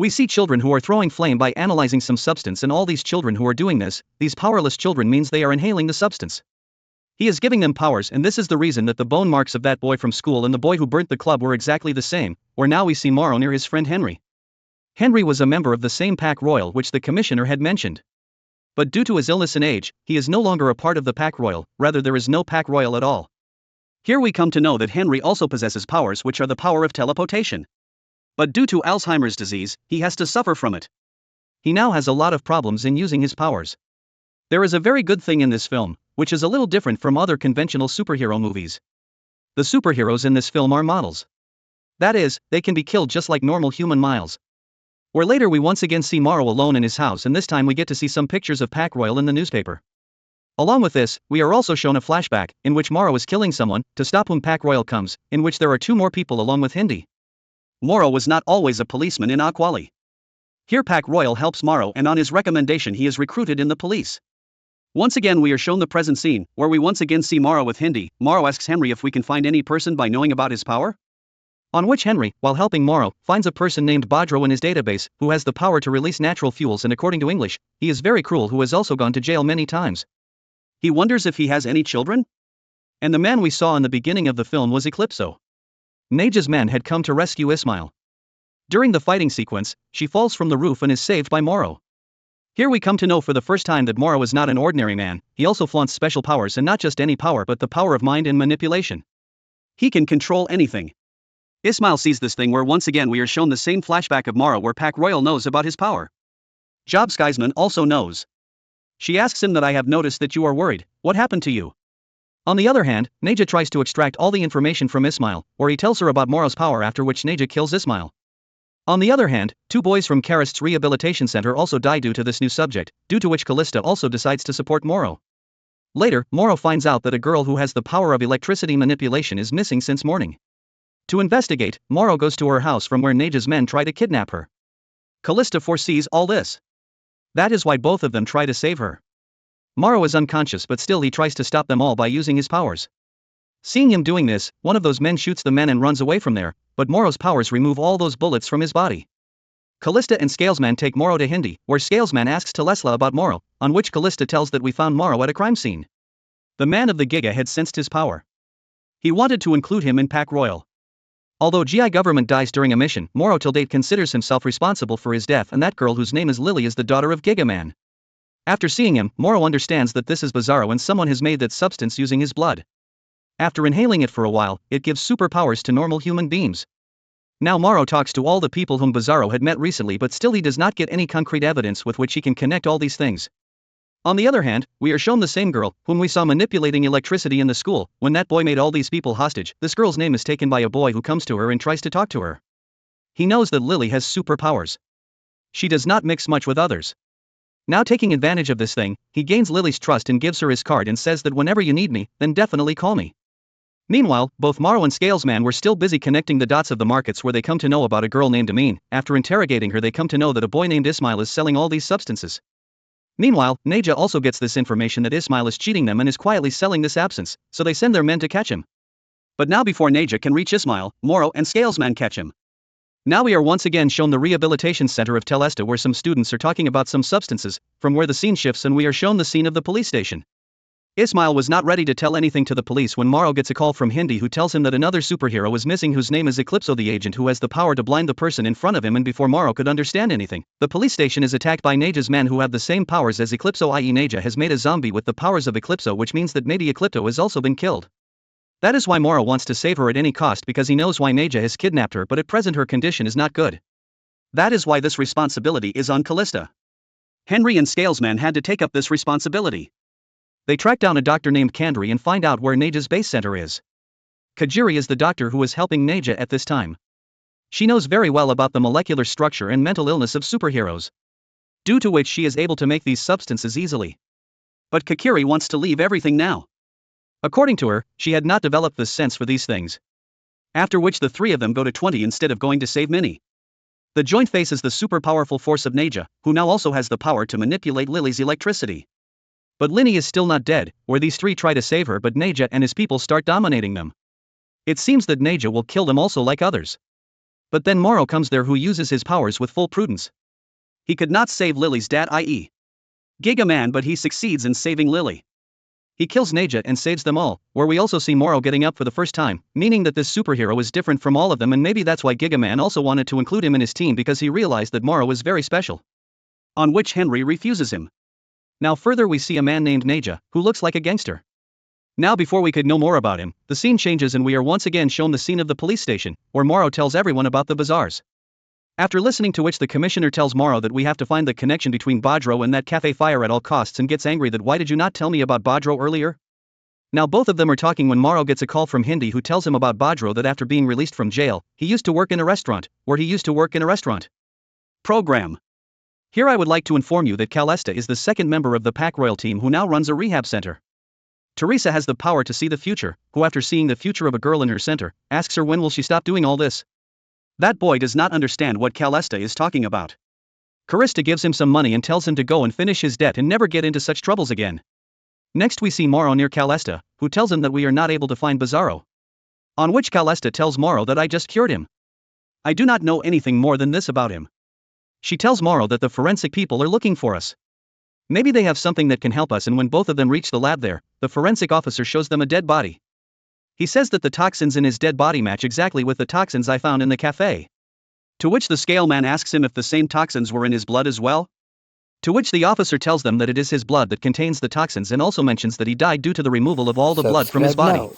We see children who are throwing flame by analyzing some substance, and all these children who are doing this, these powerless children, means they are inhaling the substance. He is giving them powers, and this is the reason that the bone marks of that boy from school and the boy who burnt the club were exactly the same, or now we see Morrow near his friend Henry. Henry was a member of the same pack royal which the commissioner had mentioned. But due to his illness and age, he is no longer a part of the pack royal, rather there is no pack royal at all. Here we come to know that Henry also possesses powers which are the power of teleportation. But due to Alzheimer's disease, he has to suffer from it. He now has a lot of problems in using his powers. There is a very good thing in this film, which is a little different from other conventional superhero movies. The superheroes in this film are models. That is, they can be killed just like normal human miles. Where later we once again see Morrow alone in his house, and this time we get to see some pictures of Pack Royal in the newspaper. Along with this, we are also shown a flashback, in which Morrow is killing someone, to stop whom Pack Royal comes, in which there are two more people along with Hindi. Morrow was not always a policeman in Aquali. Here Pack Royal helps Morrow, and on his recommendation he is recruited in the police. Once again we are shown the present scene, where we once again see Morrow with Hindi. Morrow asks Henry if we can find any person by knowing about his power. On which Henry, while helping Morrow, finds a person named Bhadro in his database, who has the power to release natural fuels, and according to English, he is very cruel, who has also gone to jail many times. He wonders if he has any children? And the man we saw in the beginning of the film was Eclipso. Naja's men had come to rescue Ismail. During the fighting sequence, she falls from the roof and is saved by Morrow. Here we come to know for the first time that Morrow is not an ordinary man, he also flaunts special powers, and not just any power but the power of mind and manipulation. He can control anything. Ismail sees this thing, where once again we are shown the same flashback of Morrow where Pack Royal knows about his power. Job Skysman also knows. She asks him that I have noticed that you are worried, what happened to you? On the other hand, Naja tries to extract all the information from Ismail, where he tells her about Morrow's power, after which Naja kills Ismail. On the other hand, two boys from Karist's rehabilitation center also die due to this new subject, due to which Callista also decides to support Morrow. Later, Morrow finds out that a girl who has the power of electricity manipulation is missing since morning. To investigate, Morrow goes to her house from where Naja's men try to kidnap her. Callista foresees all this. That is why both of them try to save her. Morrow is unconscious, but still he tries to stop them all by using his powers. Seeing him doing this, one of those men shoots the men and runs away from there, but Morrow's powers remove all those bullets from his body. Callista and Scalesman take Morrow to Hindi, where Scalesman asks Telesla about Morrow, on which Callista tells that we found Morrow at a crime scene. The man of the Giga had sensed his power. He wanted to include him in Pack Royal. Although GI government dies during a mission, Morrow till date considers himself responsible for his death, and that girl whose name is Lily is the daughter of Giga Man. After seeing him, Morrow understands that this is Bizarro and someone has made that substance using his blood. After inhaling it for a while, it gives superpowers to normal human beings. Now Morrow talks to all the people whom Bizarro had met recently, but still he does not get any concrete evidence with which he can connect all these things. On the other hand, we are shown the same girl, whom we saw manipulating electricity in the school, when that boy made all these people hostage. This girl's name is taken by a boy who comes to her and tries to talk to her. He knows that Lily has superpowers. She does not mix much with others. Now taking advantage of this thing, he gains Lily's trust and gives her his card and says that whenever you need me, then definitely call me. Meanwhile, both Morrow and Scalesman were still busy connecting the dots of the markets, where they come to know about a girl named Amin. After interrogating her, they come to know that a boy named Ismail is selling all these substances. Meanwhile, Naja also gets this information that Ismail is cheating them and is quietly selling this absence, so they send their men to catch him. But now before Naja can reach Ismail, Morrow and Scalesman catch him. Now we are once again shown the rehabilitation center of Telesta, where some students are talking about some substances, from where the scene shifts and we are shown the scene of the police station. Ismail was not ready to tell anything to the police when Morrow gets a call from Hindi, who tells him that another superhero is missing whose name is Eclipso, the agent who has the power to blind the person in front of him, and before Morrow could understand anything, the police station is attacked by Naja's men who have the same powers as Eclipso, i.e. Naja has made a zombie with the powers of Eclipso, which means that maybe Eclipso has also been killed. That is why Morrow wants to save her at any cost, because he knows why Naja has kidnapped her, but at present her condition is not good. That is why this responsibility is on Callista. Henry and Scalesman had to take up this responsibility. They track down a doctor named Kandri and find out where Naja's base center is. Kajiri is the doctor who is helping Naja at this time. She knows very well about the molecular structure and mental illness of superheroes, due to which she is able to make these substances easily. But Kakiri wants to leave everything now. According to her, she had not developed the sense for these things. After which the three of them go to 20 instead of going to save Minnie. The joint faces the super powerful force of Naja, who now also has the power to manipulate Lily's electricity. But Linny is still not dead, where these three try to save her, but Naja and his people start dominating them. It seems that Naja will kill them also like others. But then Morrow comes there who uses his powers with full prudence. He could not save Lily's dad, i.e. Giga Man, but he succeeds in saving Lily. He kills Neja and saves them all, where we also see Morrow getting up for the first time, meaning that this superhero is different from all of them, and maybe that's why Giga Man also wanted to include him in his team, because he realized that Morrow is very special. On which Henry refuses him. Now further we see a man named Neja, who looks like a gangster. Now before we could know more about him, the scene changes and we are once again shown the scene of the police station, where Morrow tells everyone about the bazaars. After listening to which the commissioner tells Morrow that we have to find the connection between Bajro and that cafe fire at all costs, and gets angry that why did you not tell me about Bajro earlier? Now both of them are talking when Morrow gets a call from Hindi, who tells him about Bajro, that after being released from jail, he used to work in a restaurant, program. Here I would like to inform you that Calesta is the second member of the Pack Royal team who now runs a rehab center. Teresa has the power to see the future, who after seeing the future of a girl in her center, asks her when will she stop doing all this. That boy does not understand what Calesta is talking about. Calista gives him some money and tells him to go and finish his debt and never get into such troubles again. Next we see Morrow near Calesta, who tells him that we are not able to find Bizarro. On which Calesta tells Morrow that I just cured him. I do not know anything more than this about him. She tells Morrow that the forensic people are looking for us. Maybe they have something that can help us, and when both of them reach the lab there, the forensic officer shows them a dead body. He says that the toxins in his dead body match exactly with the toxins I found in the cafe. To which the scale man asks him if the same toxins were in his blood as well. To which the officer tells them that it is his blood that contains the toxins, and also mentions that he died due to the removal of all the blood from his body. Now.